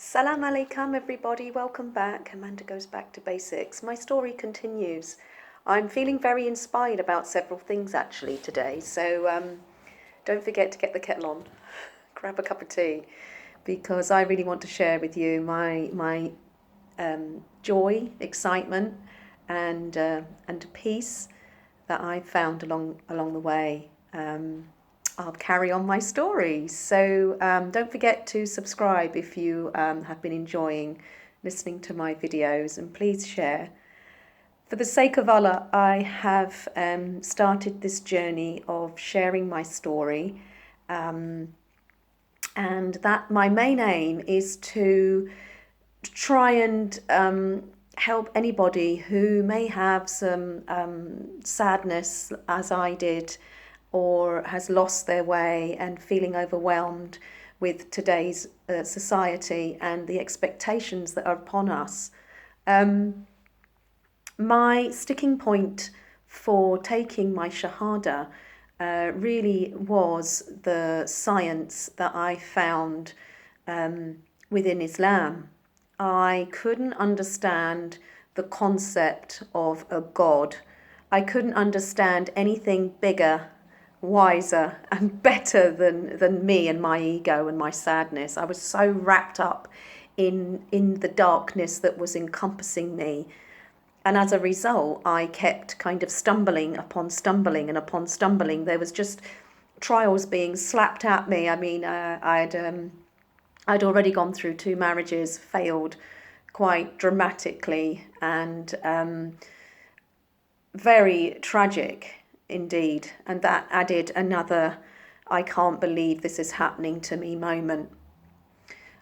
Salam alaikum, everybody. Welcome back. Amanda goes back to basics. My story continues. I'm feeling very inspired about several things actually today. So don't forget to get the kettle on, grab a cup of tea, because I really want to share with you my joy, excitement, and peace that I've found along the way. I'll carry on my story. So don't forget to subscribe if you have been enjoying listening to my videos, and please share. For the sake of Allah, I have started this journey of sharing my story, and that my main aim is to try and help anybody who may have some sadness, as I did, or has lost their way and feeling overwhelmed with today's society and the expectations that are upon us. My sticking point for taking my Shahada really was the science that I found within Islam. I couldn't understand the concept of a God. I couldn't understand anything bigger, wiser and better than me and my ego and my sadness. I was so wrapped up in the darkness that was encompassing me. And as a result, I kept kind of stumbling upon stumbling and upon stumbling. There was just trials being slapped at me. I mean, I'd already gone through 2 marriages, failed quite dramatically, and very tragic indeed. And that added another, I can't believe this is happening to me moment.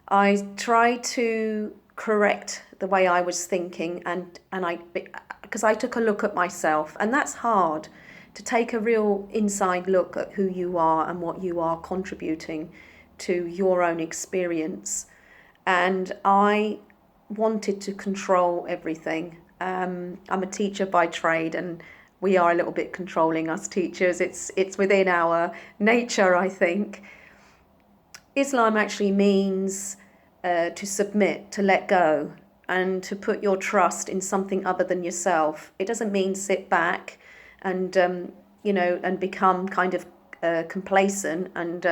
I tried to correct the way I was thinking, and because I took a look at myself, and that's hard, to take a real inside look at who you are and what you are contributing to your own experience. And I wanted to control everything. I'm a teacher by trade, and we are a little bit controlling, us teachers. It's within our nature, I think. Islam actually means to submit, to let go, and to put your trust in something other than yourself. It doesn't mean sit back and and become kind of complacent. And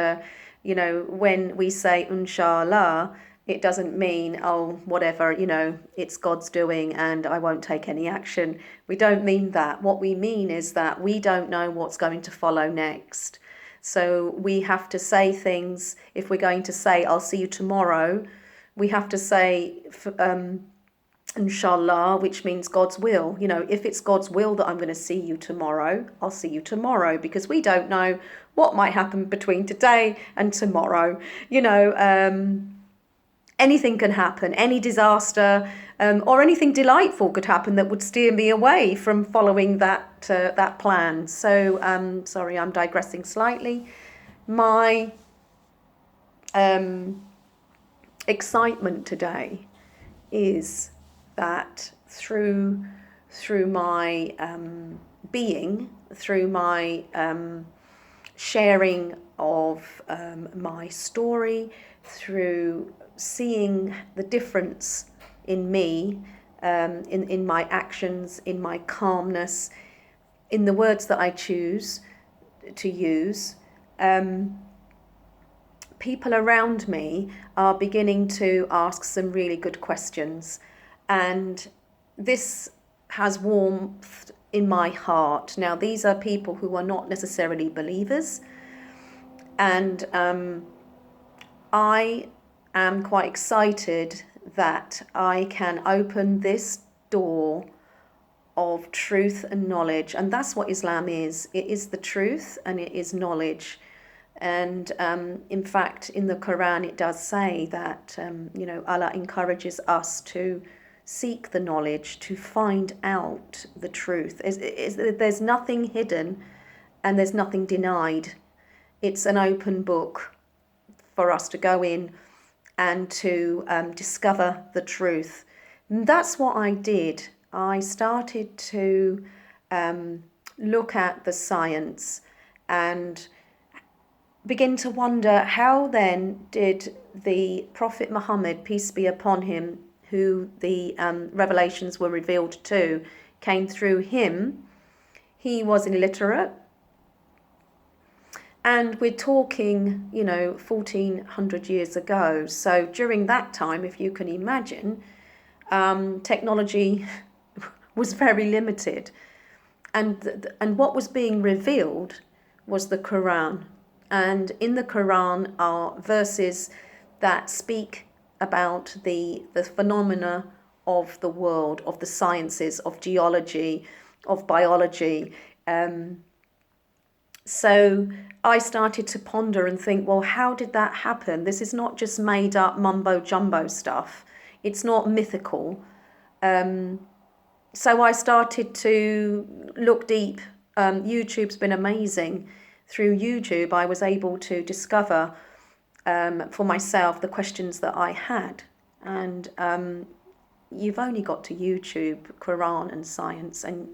when we say inshallah, it doesn't mean, oh, whatever, it's God's doing and I won't take any action. We don't mean that. What we mean is that we don't know what's going to follow next. So we have to say things. If we're going to say, I'll see you tomorrow, we have to say, inshallah, which means God's will. If it's God's will that I'm going to see you tomorrow, I'll see you tomorrow, because we don't know what might happen between today and tomorrow. Anything can happen, any disaster or anything delightful could happen that would steer me away from following that plan. So, sorry, I'm digressing slightly. My excitement today is that through my being, through my sharing of my story, through seeing the difference in me, in my actions, in my calmness, in the words that I choose to use, people around me are beginning to ask some really good questions. And this has warmth in my heart. Now, these are people who are not necessarily believers. And I am quite excited that I can open this door of truth and knowledge. And that's what Islam is. It is the truth and it is knowledge. And in fact, in the Quran, it does say that, Allah encourages us to seek the knowledge, to find out the truth. There's nothing hidden and there's nothing denied. It's an open book for us to go in and to discover the truth. And that's what I did. I started to look at the science and begin to wonder, how then did the Prophet Muhammad, peace be upon him, who the revelations were revealed to, came through him. He was illiterate. And we're talking, 1400 years ago. So during that time, if you can imagine, technology was very limited. And what was being revealed was the Quran. And in the Quran are verses that speak about the phenomena of the world, of the sciences, of geology, of biology. So I started to ponder and think, well, how did that happen? This is not just made up mumbo jumbo stuff. It's not mythical. So I started to look deep. YouTube's been amazing. Through YouTube, I was able to discover for myself the questions that I had. And you've only got to YouTube Quran and science, and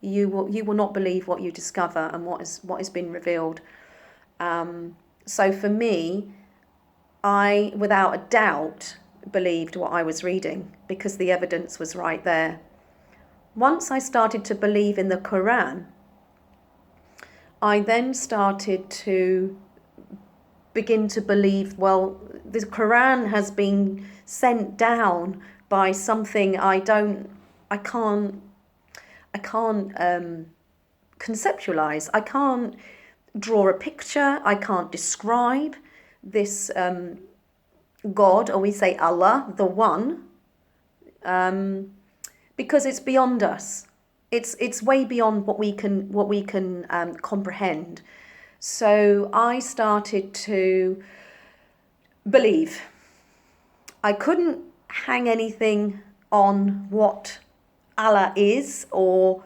you will not believe what you discover and what has been revealed. So for me, I, without a doubt, believed what I was reading because the evidence was right there. Once I started to believe in the Quran, I then started to begin to believe, well, the Quran has been sent down by something I can't conceptualize. I can't draw a picture. I can't describe this God, or we say Allah, the One, because it's beyond us. It's way beyond what we can comprehend. So I started to believe. I couldn't hang anything on what Allah is or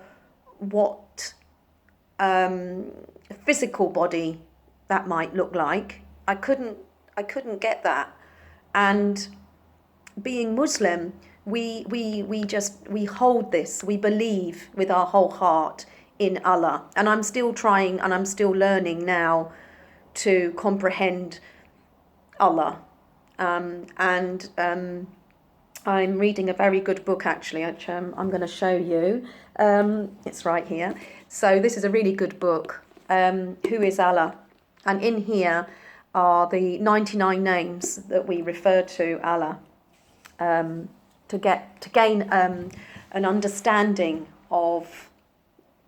what physical body that might look like. I couldn't get that. And being Muslim, we hold this. We believe with our whole heart in Allah. And I'm still trying and I'm still learning now to comprehend Allah. I'm reading a very good book, actually, which I'm going to show you. It's right here. So this is a really good book, Who is Allah? And in here are the 99 names that we refer to Allah, to gain an understanding of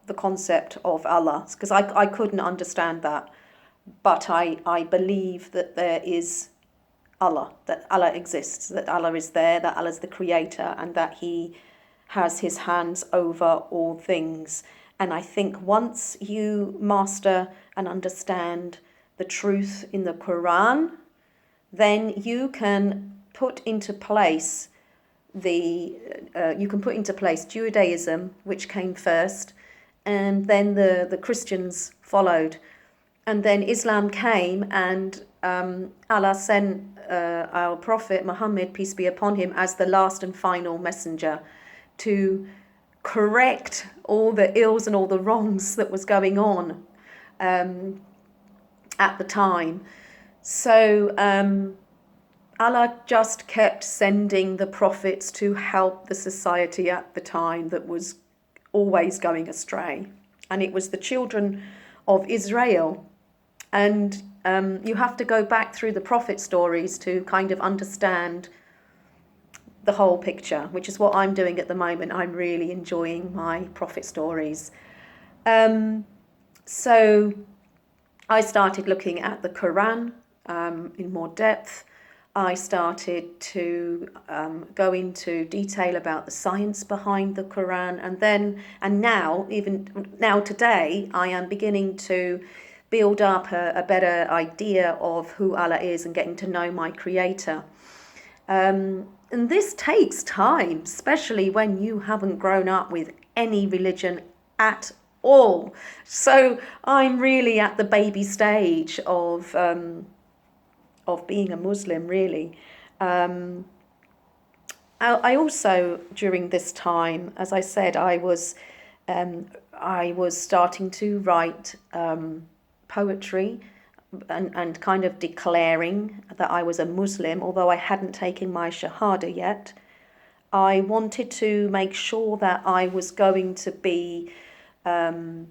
the concept of Allah. Because I couldn't understand that, but I believe that there is Allah, that Allah exists, that Allah is there, that Allah is the creator, and that he has his hands over all things. And I think once you master and understand the truth in the Quran, then you can put into place Judaism, which came first, and then the Christians followed. And then Islam came, and Allah sent our Prophet Muhammad, peace be upon him, as the last and final messenger to correct all the ills and all the wrongs that was going on at the time. So Allah just kept sending the prophets to help the society at the time that was always going astray. And it was the children of Israel. And you have to go back through the prophet stories to kind of understand the whole picture, which is what I'm doing at the moment. I'm really enjoying my prophet stories. So I started looking at the Quran in more depth. I started to go into detail about the science behind the Quran, and now today, I am beginning to build up a better idea of who Allah is and getting to know my Creator. And this takes time, especially when you haven't grown up with any religion at all. So I'm really at the baby stage of being a Muslim, really. I also, during this time, as I said, I was starting to write poetry. and kind of declaring that I was a Muslim, although I hadn't taken my Shahada yet. I wanted to make sure that I was going to be, I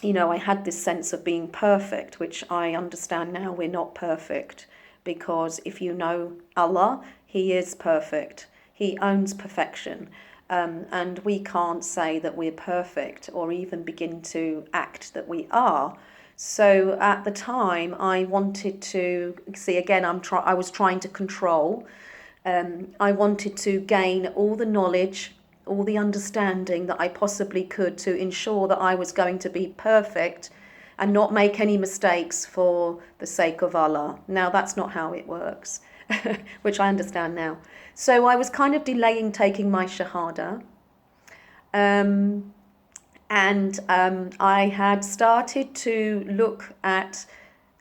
had this sense of being perfect, which I understand now we're not perfect, because if you know Allah, He is perfect. He owns perfection. And we can't say that we're perfect or even begin to act that we are. So at the time, I wanted to see again. I was trying to control. I wanted to gain all the knowledge, all the understanding that I possibly could to ensure that I was going to be perfect and not make any mistakes for the sake of Allah. Now, that's not how it works, which I understand now. So I was kind of delaying taking my Shahada. I had started to look at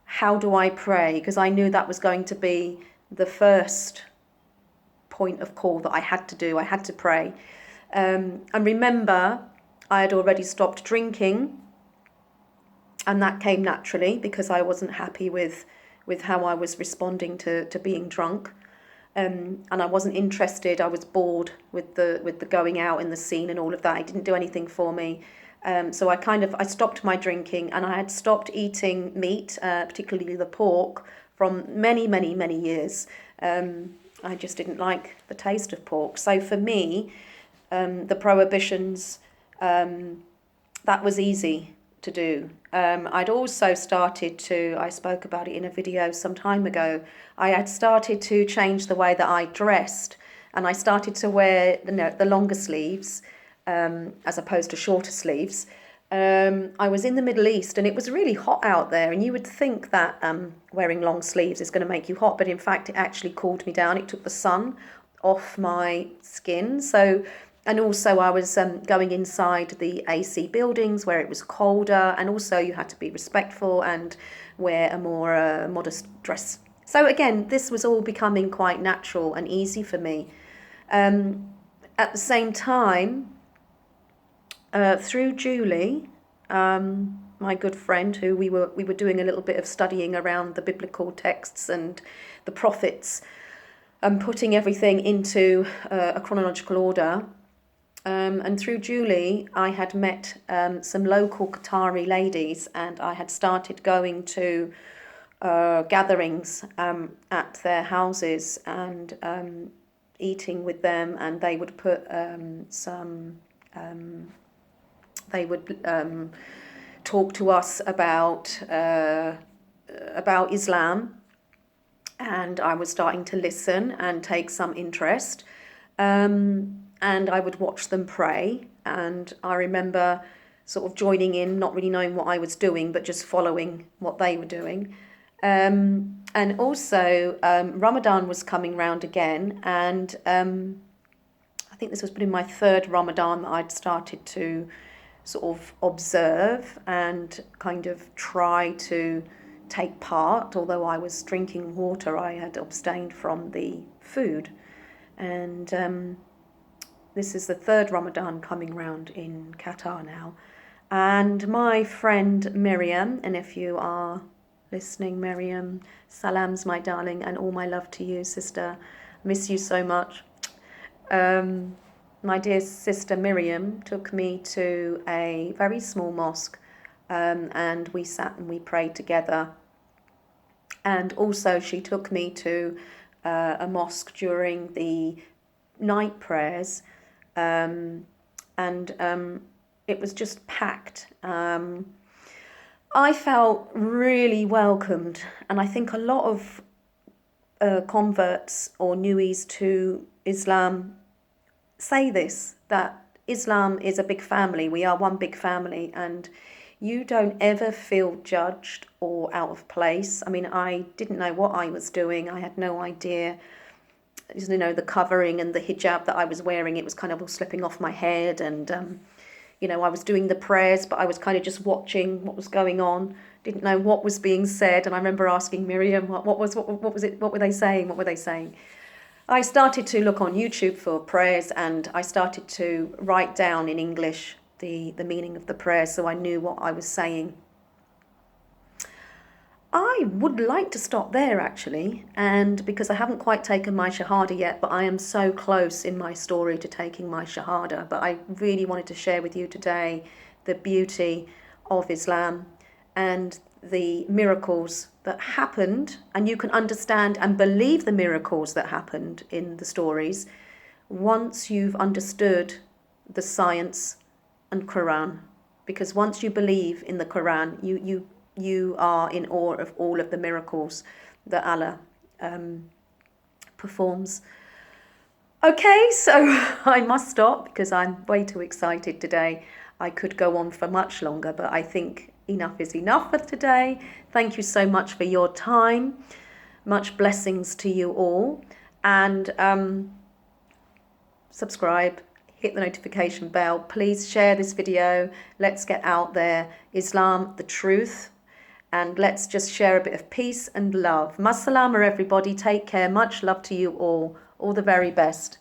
how do I pray, because I knew that was going to be the first point of call that I had to do. I had to pray. And remember, I had already stopped drinking, and that came naturally because I wasn't happy with how I was responding to being drunk. And I wasn't interested. I was bored with the going out in the scene and all of that. It didn't do anything for me. So I stopped my drinking, and I had stopped eating meat, particularly the pork, from many, many, many years. I just didn't like the taste of pork. So for me, the prohibitions, that was easy to do. I'd also started to, I spoke about it in a video some time ago, I had started to change the way that I dressed, and I started to wear the longer sleeves as opposed to shorter sleeves. I was in the Middle East, and it was really hot out there, and you would think that wearing long sleeves is going to make you hot, but in fact it actually cooled me down. It took the sun off my skin. And also I was going inside the AC buildings where it was colder, and also you had to be respectful and wear a more modest dress. So again, this was all becoming quite natural and easy for me. At the same time, through Julie, my good friend, who we were doing a little bit of studying around the biblical texts and the prophets, and putting everything into a chronological order. And through Julie, I had met some local Qatari ladies, and I had started going to gatherings at their houses and eating with them, and they would put they would talk to us about Islam, and I was starting to listen and take some interest. And I would watch them pray, and I remember sort of joining in, not really knowing what I was doing, but just following what they were doing. And also Ramadan was coming round again, and I think this was in my third Ramadan that I'd started to sort of observe and kind of try to take part. Although I was drinking water, I had abstained from the food. And this is the third Ramadan coming round in Qatar now. And my friend Miriam, and if you are listening, Miriam, salams, my darling, and all my love to you, sister. Miss you so much. My dear sister Miriam took me to a very small mosque, and we sat and we prayed together. And also she took me to a mosque during the night prayers, and it was just packed. I felt really welcomed, and I think a lot of converts or newies to Islam say this, that Islam is a big family. We are one big family, and you don't ever feel judged or out of place. I mean, I didn't know what I was doing. I had no idea. You know, the covering and the hijab that I was wearing, it was kind of all slipping off my head, and I was doing the prayers, but I was kind of just watching what was going on. Didn't know what was being said, and I remember asking Miriam, what was it? What were they saying? What were they saying? I started to look on YouTube for prayers, and I started to write down in English the meaning of the prayers, so I knew what I was saying. I would like to stop there actually, and because I haven't quite taken my Shahada yet, but I am so close in my story to taking my Shahada. But I really wanted to share with you today the beauty of Islam and the miracles that happened, and you can understand and believe the miracles that happened in the stories once you've understood the science and Quran. Because once you believe in the Quran, you are in awe of all of the miracles that Allah performs. Okay, so I must stop because I'm way too excited today. I could go on for much longer, but I think enough is enough for today. Thank you so much for your time. Much blessings to you all. And subscribe, hit the notification bell. Please share this video. Let's get out there. Islam, the truth. And let's just share a bit of peace and love. Masalama, everybody. Take care. Much love to you all. All the very best.